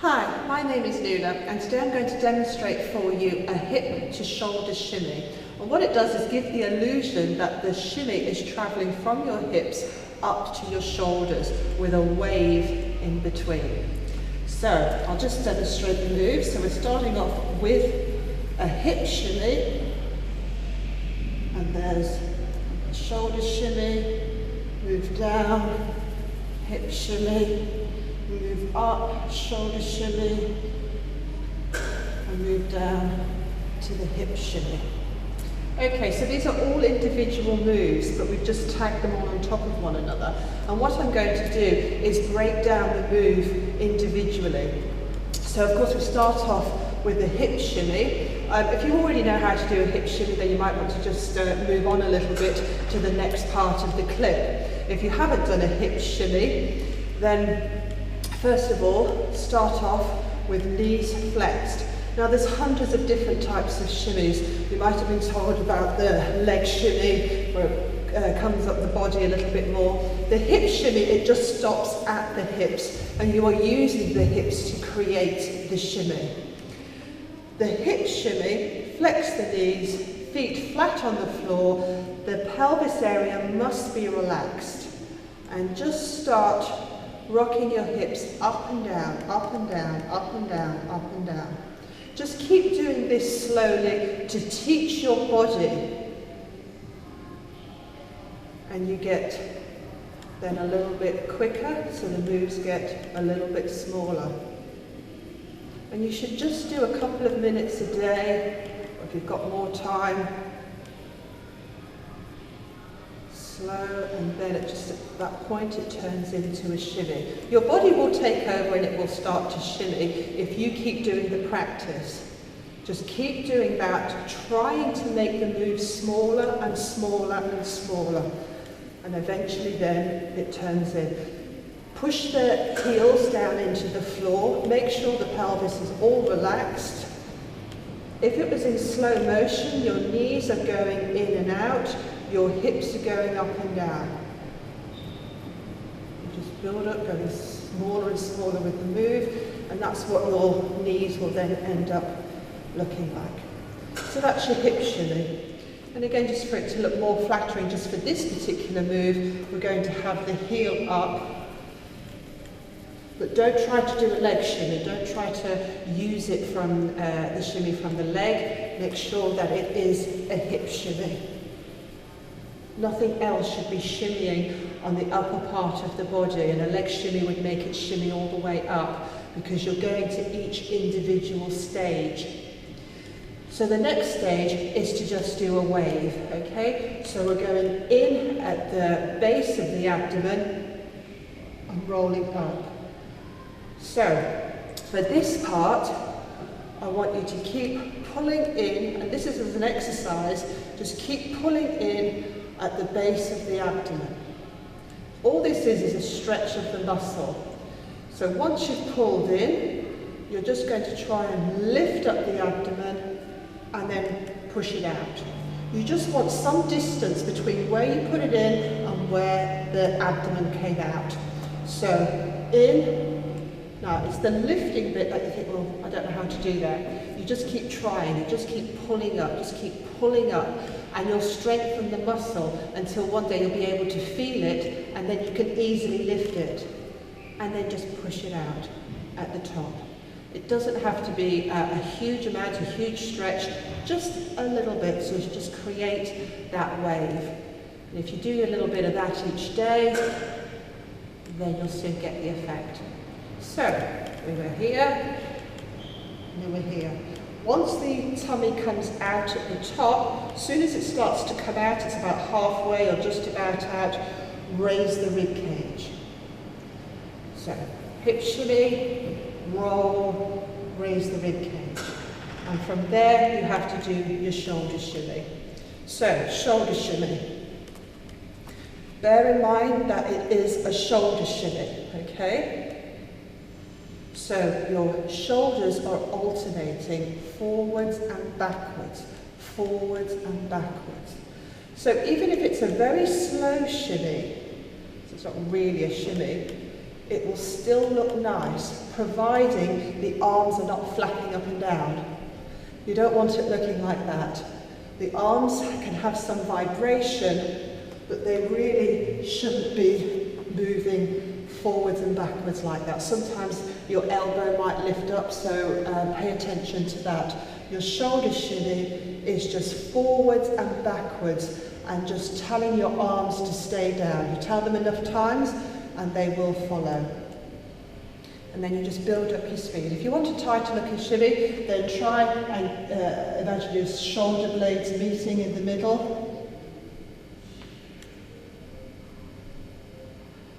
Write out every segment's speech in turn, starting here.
Hi, my name is Nuala and today I'm going to demonstrate for you a hip to shoulder shimmy. And what it does is give the illusion that the shimmy is travelling from your hips up to your shoulders with a wave in between. So I'll just demonstrate the move. So we're starting off with a hip shimmy, and there's a shoulder shimmy, move down, hip shimmy, move up, shoulder shimmy, and move down to the hip shimmy. Okay, so these are all individual moves, but we've just tagged them all on top of one another. And what I'm going to do is break down the move individually. So of course we start off with the hip shimmy. If you already know how to do a hip shimmy, then you might want to just move on a little bit to the next part of the clip. If you haven't done a hip shimmy, then first of all, start off with knees flexed. Now there's hundreds of different types of shimmies. You might have been told about the leg shimmy, where it comes up the body a little bit more. The hip shimmy, it just stops at the hips, and you are using the hips to create the shimmy. The hip shimmy, flex the knees, feet flat on the floor, the pelvis area must be relaxed, and just start rocking your hips up and down, up and down, up and down, up and down. Just keep doing this slowly to teach your body, and you get then a little bit quicker, so the moves get a little bit smaller. And you should just do a couple of minutes a day, or if you've got more time, slow, and then at that point it turns into a shimmy. Your body will take over and it will start to shimmy if you keep doing the practice. Just keep doing that, trying to make the move smaller and smaller and smaller. And eventually then it turns in. Push the heels down into the floor, make sure the pelvis is all relaxed. If it was in slow motion, your knees are going in and out, your hips are going up and down. You just build up, going smaller and smaller with the move, and that's what your knees will then end up looking like. So that's your hip shimmy. And again, just for it to look more flattering, just for this particular move, we're going to have the heel up. But don't try to do a leg shimmy, don't try to use it from the shimmy from the leg. Make sure that it is a hip shimmy. Nothing else should be shimmying on the upper part of the body, and a leg shimmy would make it shimmy all the way up because you're going to each individual stage. So the next stage is to just do a wave, okay? So we're going in at the base of the abdomen and rolling up. So for this part, I want you to keep pulling in, and this is as an exercise, just keep pulling in at the base of the abdomen. All this is a stretch of the muscle. So once you've pulled in, you're just going to try and lift up the abdomen and then push it out. You just want some distance between where you put it in and where the abdomen came out. So in, now it's the lifting bit that you think, well, I don't know how to do that. You just keep trying, you just keep pulling up, and you'll strengthen the muscle until one day you'll be able to feel it, and then you can easily lift it, and then just push it out at the top. It doesn't have to be a huge amount, a huge stretch, just a little bit, so you just create that wave. And if you do a little bit of that each day, then you'll soon get the effect. So, we were here, and we were here. Once the tummy comes out at the top, as soon as it starts to come out, it's about halfway or just about out, raise the rib cage. So, hip shimmy, roll, raise the rib cage. And from there, you have to do your shoulder shimmy. So, shoulder shimmy. Bear in mind that it is a shoulder shimmy, okay? So your shoulders are alternating forwards and backwards, forwards and backwards. So even if it's a very slow shimmy, so it's not really a shimmy, it will still look nice providing the arms are not flapping up and down. You don't want it looking like that. The arms can have some vibration, but they really shouldn't be moving forwards and backwards like that. Sometimes your elbow might lift up, so pay attention to that. Your shoulder shimmy is just forwards and backwards and just telling your arms to stay down. You tell them enough times and they will follow. And then you just build up your speed. If you want a tighter looking shimmy, then try and imagine your shoulder blades meeting in the middle.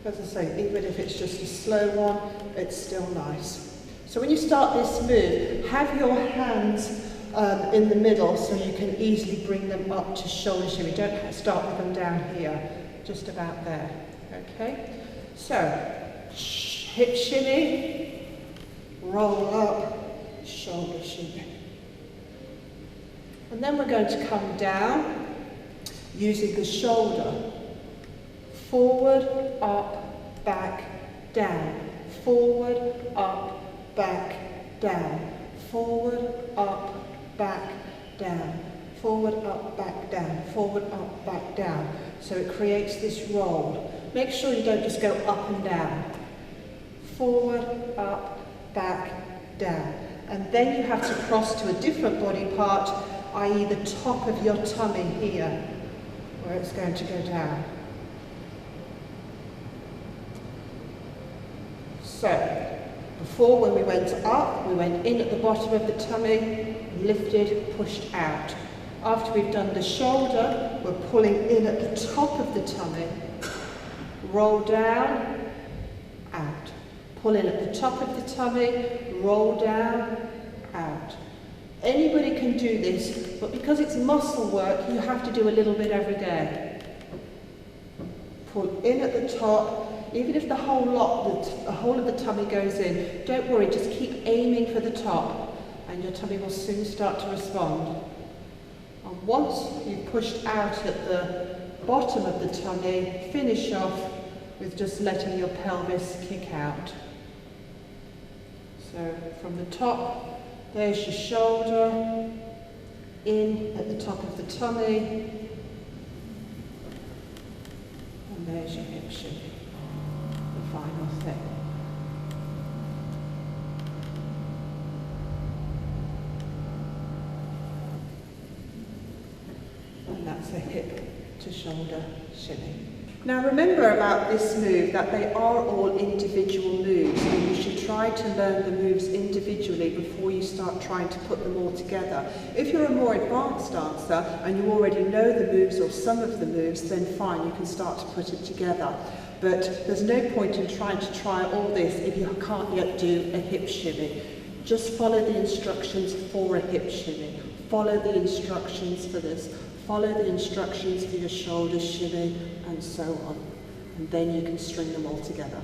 As I say, even if it's just a slow one, it's still nice. So when you start this move, have your hands in the middle so you can easily bring them up to shoulder shimmy. Don't start with them down here, just about there. Okay? So, hip shimmy, roll up, shoulder shimmy. And then we're going to come down using the shoulder. Forward, up, back, down. Forward, up, back, down. Forward, up, back, down. Forward, up, back, down. Forward, up, back, down. So it creates this roll. Make sure you don't just go up and down. Forward, up, back, down. And then you have to cross to a different body part, i.e. the top of your tummy here, where it's going to go down. So, before when we went up, we went in at the bottom of the tummy, lifted, pushed out. After we've done the shoulder, we're pulling in at the top of the tummy, roll down, out. Pull in at the top of the tummy, roll down, out. Anybody can do this, but because it's muscle work, you have to do a little bit every day. Pull in at the top. Even if the whole of the tummy goes in, don't worry, just keep aiming for the top and your tummy will soon start to respond. And once you've pushed out at the bottom of the tummy, finish off with just letting your pelvis kick out. So from the top, there's your shoulder, in at the top of the tummy, and there's your hip shimmy. Final thing. And that's a hip to shoulder shimmy. Now remember about this move that they are all individual moves, and you should try to learn the moves individually before you start trying to put them all together. If you're a more advanced dancer and you already know the moves or some of the moves, then fine, you can start to put it together. But there's no point in trying to try all this if you can't yet do a hip shimmy. Just follow the instructions for a hip shimmy. Follow the instructions for this. Follow the instructions for your shoulder shimmy, and so on. And then you can string them all together.